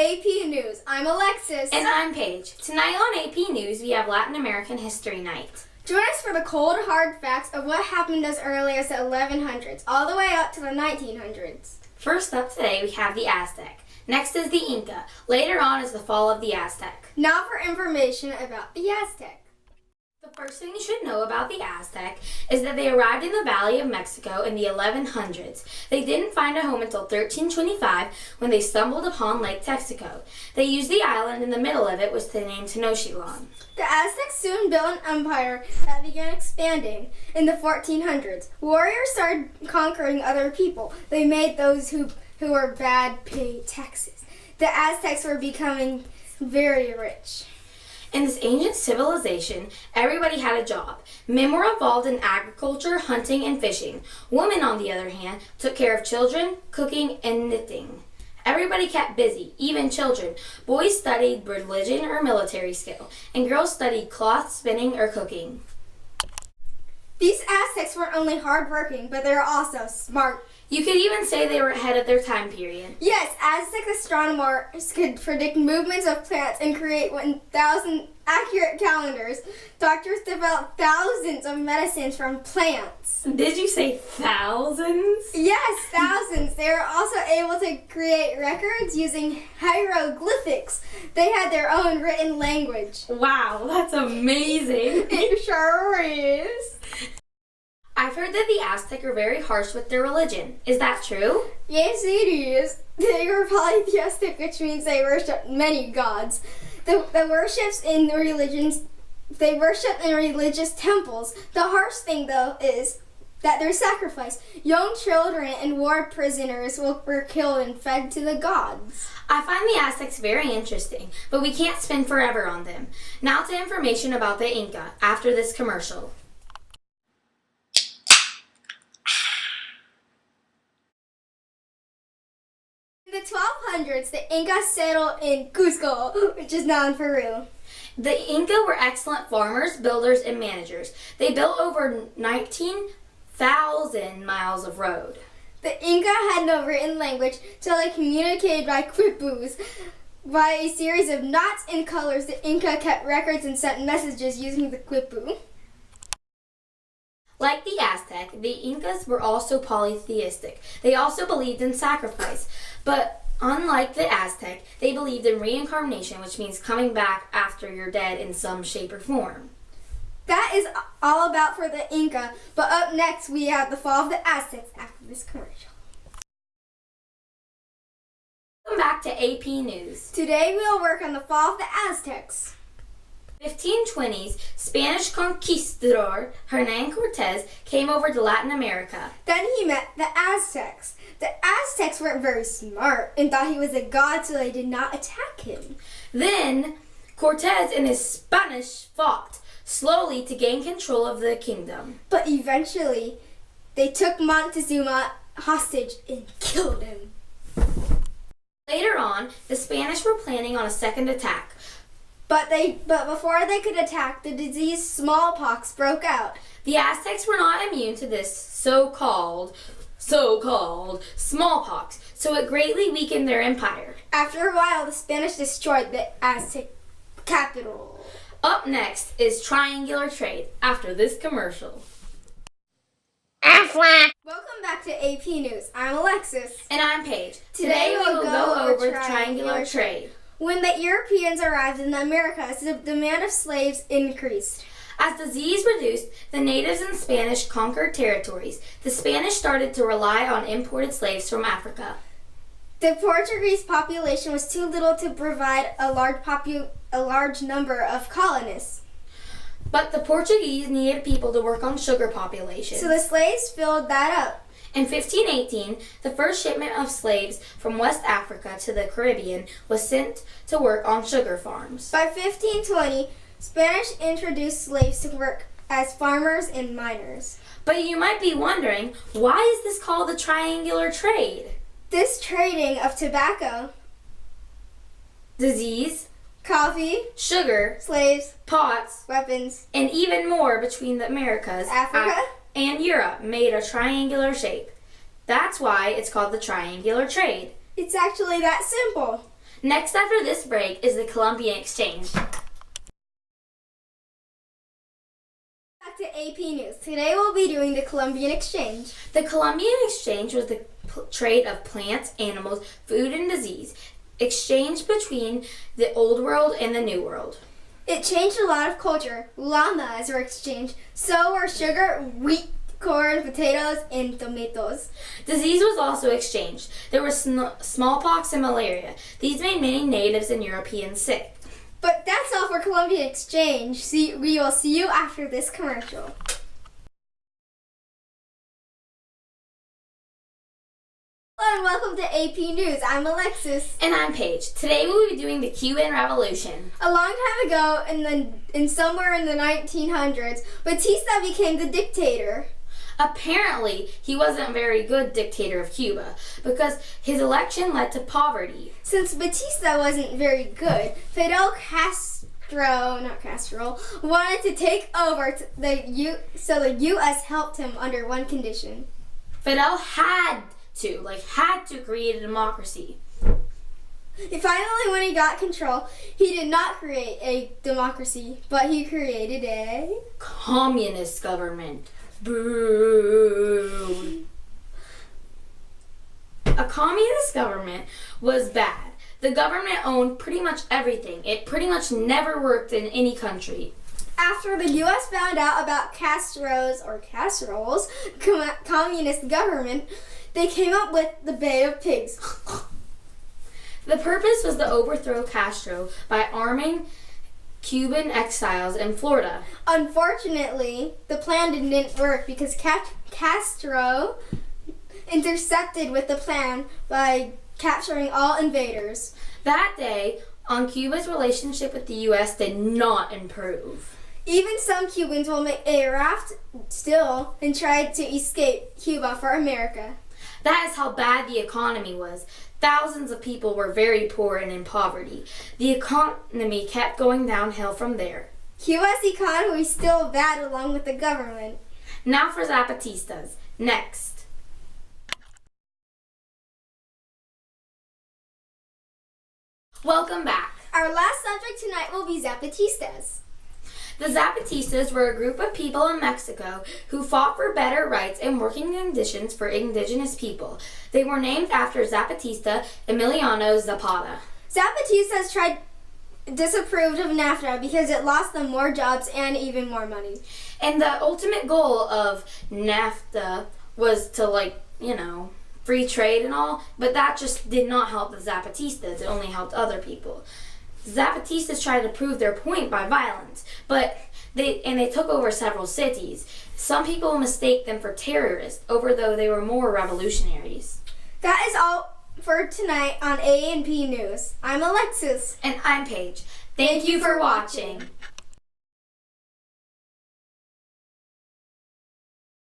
AP News. I'm Alexis. And I'm Paige. Tonight on AP News, we have Latin American History Night. Join us for the cold, hard facts of what happened as early as the 1100s, all the way up to the 1900s. First up today, we have the Aztec. Next is the Inca. Later on is the fall of the Aztec. Now for information about the Aztec. The first thing you should know about the Aztec is that they arrived in the Valley of Mexico in the 1100s. They didn't find a home until 1325 when they stumbled upon Lake Texaco. They used the island in the middle of it with the name Tenochtitlan. The Aztecs soon built an empire that began expanding. In the 1400s, warriors started conquering other people. They made those who were bad pay taxes. The Aztecs were becoming very rich. In this ancient civilization, everybody had a job. Men were involved in agriculture, hunting, and fishing. Women, on the other hand, took care of children, cooking, and knitting. Everybody kept busy, even children. Boys studied religion or military skill, and girls studied cloth, spinning, or cooking. These Aztecs weren't only hardworking, but they were also smart. You could even say they were ahead of their time period. Yes, Aztec astronomers could predict movements of plants and create 1,000 accurate calendars. Doctors developed thousands of medicines from plants. Did you say thousands? Yes, thousands. They were also able to create records using hieroglyphics. They had their own written language. Wow, that's amazing. It sure is. I've heard that the Aztec are very harsh with their religion. Is that true? Yes, it is. They were polytheistic, which means they worship many gods. They worship in religious temples. The harsh thing, though, is that their sacrifice. Young children and war prisoners were killed and fed to the gods. I find the Aztecs very interesting, but we can't spend forever on them. Now to information about the Inca after this commercial. In the 1200s, the Inca settled in Cusco, which is now in Peru. The Inca were excellent farmers, builders, and managers. They built over 19,000 miles of road. The Inca had no written language, so they communicated by quipus. By a series of knots and colors, the Inca kept records and sent messages using the quipu. Like the Aztec, the Incas were also polytheistic. They also believed in sacrifice. But unlike the Aztec, they believed in reincarnation, which means coming back after you're dead in some shape or form. That is all about for the Inca, but up next we have the fall of the Aztecs after this commercial. Welcome back to AP News. Today we'll work on the fall of the Aztecs. 1520s, Spanish conquistador Hernán Cortés came over to Latin America. Then he met the Aztecs. The Aztecs weren't very smart and thought he was a god, so they did not attack him. Then Cortés and his Spanish fought slowly to gain control of the kingdom. But eventually, they took Montezuma hostage and killed him. Later on, the Spanish were planning on a second attack. But before they could attack, the disease smallpox broke out. The Aztecs were not immune to this so-called smallpox, so it greatly weakened their empire. After a while, the Spanish destroyed the Aztec capital. Up next is triangular trade after this commercial. Welcome back to AP News. I'm Alexis. And I'm Paige. Today we will go over triangular trade. When the Europeans arrived in the Americas, the demand of slaves increased. As disease reduced, the natives and Spanish conquered territories. The Spanish started to rely on imported slaves from Africa. The Portuguese population was too little to provide a large number of colonists. But the Portuguese needed people to work on sugar populations. So the slaves filled that up. In 1518, the first shipment of slaves from West Africa to the Caribbean was sent to work on sugar farms. By 1520, Spanish introduced slaves to work as farmers and miners. But you might be wondering, why is this called the triangular trade? This trading of tobacco, disease, coffee, sugar, slaves, pots, weapons, and even more between the Americas, Africa, and Europe made a triangular shape. That's why it's called the triangular trade. It's actually that simple. Next after this break is the Columbian Exchange. Back to AP News. Today we'll be doing the Columbian Exchange. The Columbian Exchange was the trade of plants, animals, food, and disease, exchanged between the Old World and the New World. It changed a lot of culture. Llamas were exchanged. So were sugar, wheat, corn, potatoes, and tomatoes. Disease was also exchanged. There was smallpox and malaria. These made many natives and Europeans sick. But that's all for Columbian Exchange. We will see you after this commercial. Hello and welcome to AP News. I'm Alexis. And I'm Paige. Today we'll be doing the Cuban Revolution. A long time ago, somewhere in the 1900s, Batista became the dictator. Apparently, he wasn't a very good dictator of Cuba because his election led to poverty. Since Batista wasn't very good, Fidel Castro wanted to take over so the U.S. helped him under one condition. Fidel had to create a democracy. Finally, when he got control, he did not create a democracy, but he created a communist government. Boo! A communist government was bad. The government owned pretty much everything. It pretty much never worked in any country. After the U.S. found out about Castro's communist government, they came up with the Bay of Pigs. The purpose was to overthrow Castro by arming Cuban exiles in Florida. Unfortunately, the plan didn't work because Castro intercepted with the plan by capturing all invaders. That day, Cuba's relationship with the U.S. did not improve. Even some Cubans will make a raft still and try to escape Cuba for America. That is how bad the economy was. Thousands of people were very poor and in poverty. The economy kept going downhill from there. Cuba's economy was still bad along with the government. Now for Zapatistas. Next. Welcome back. Our last subject tonight will be Zapatistas. The Zapatistas were a group of people in Mexico who fought for better rights and working conditions for indigenous people. They were named after Zapatista Emiliano Zapata. Zapatistas disapproved of NAFTA because it lost them more jobs and even more money. And the ultimate goal of NAFTA was to, free trade and all, but that just did not help the Zapatistas. It only helped other people. Zapatistas tried to prove their point by violence, but they took over several cities. Some people mistake them for terrorists, though they were more revolutionaries. That is all for tonight on A&P News. I'm Alexis. And I'm Paige. Thank you for watching.